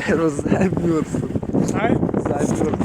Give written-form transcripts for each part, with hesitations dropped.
Замерз. Ай? Замерз.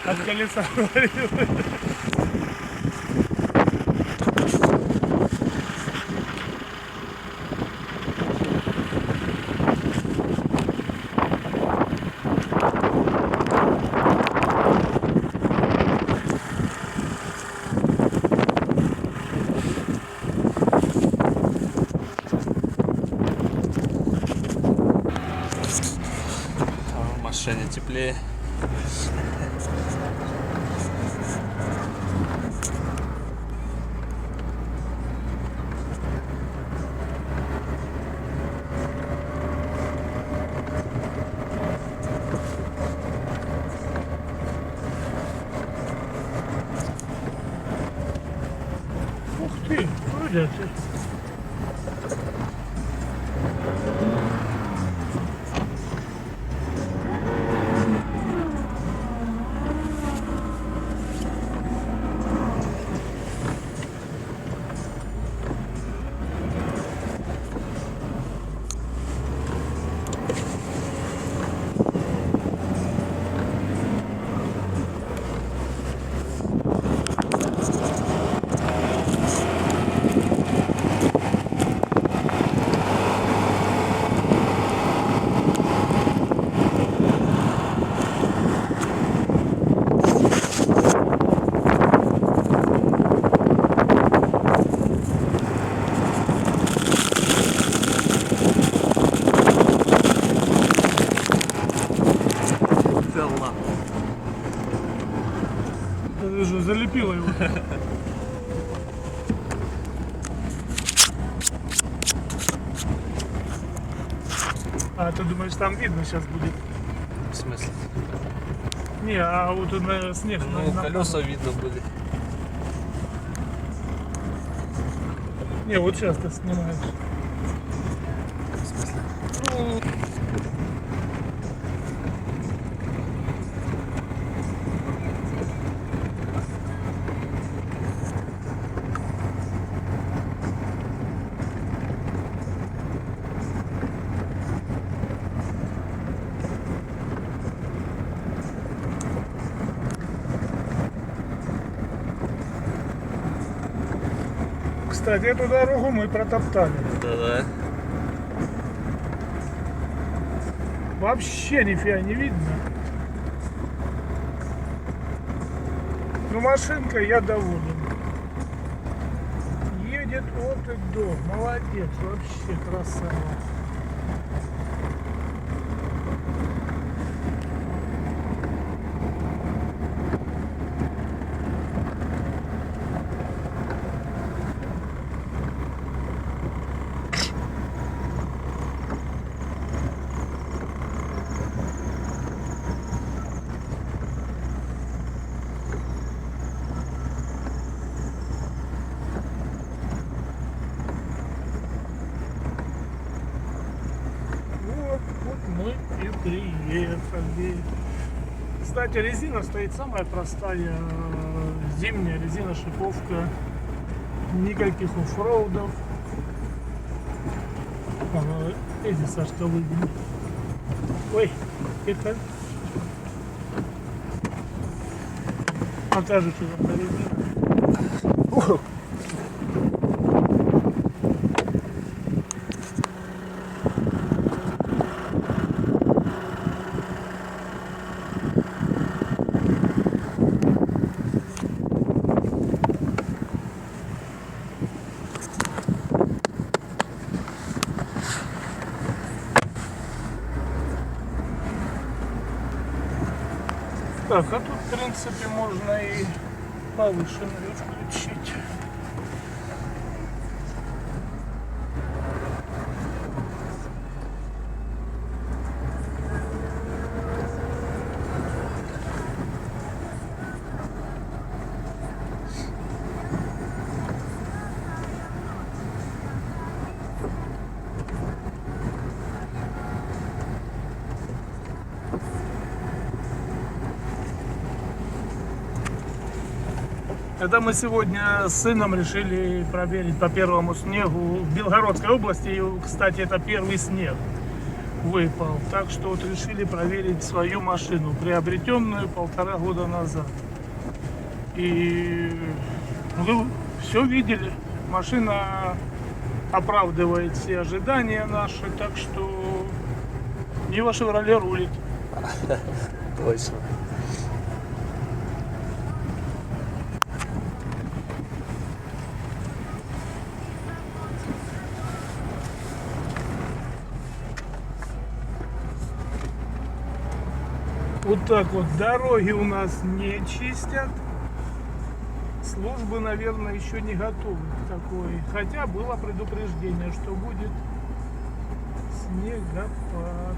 От колеса. В машине теплее. Ух ты, вроде. Я вижу, залепила его. А ты думаешь, там видно сейчас будет? В смысле? Не, а вот снег. Ну, колеса видно будет. Не, вот сейчас ты снимаешь. В смысле? Ну, кстати, эту дорогу мы протоптали. Да-да. Вообще нифига не видно. Ну, машинка, я доволен. Едет от и до. Молодец, вообще красава. Вот мы и приехали. Кстати, резина стоит самая простая, зимняя резина, шиповка, никаких оффроудов. Эти Сашка выгнул. Ой, это покажу, что там за резина. Так, а тут, в принципе, можно и повышенную включить. Это мы сегодня с сыном решили проверить по первому снегу в Белгородской области. И, кстати, это первый снег выпал. Так что вот решили проверить свою машину, приобретенную 1,5 года назад. И вы все видели. Машина оправдывает все ожидания наши. Так что нива «Шевроле» рулит. Точно. Вот так вот дороги у нас не чистят. Службы, наверное, еще не готовы к такой. Хотя было предупреждение, что будет снегопад.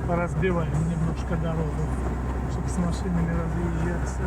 Поразбиваем немножко дорогу, чтобы с машинами разъезжаться.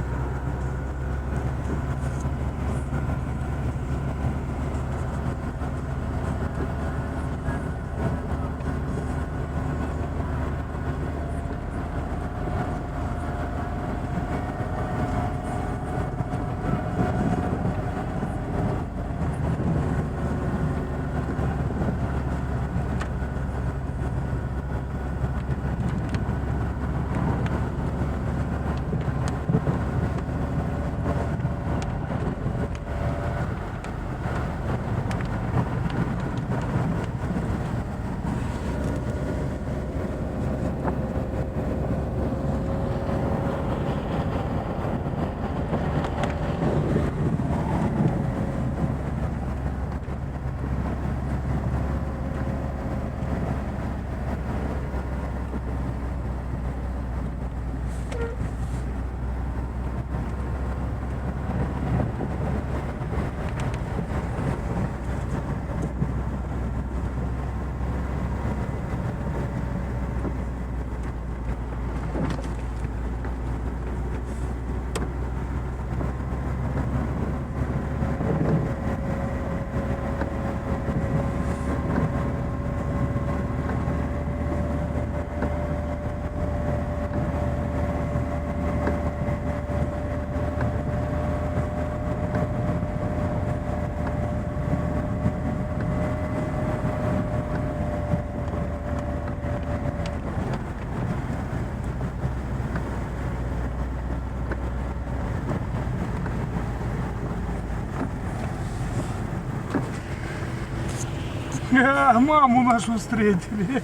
Маму нашу встретили.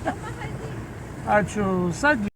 А что, садись.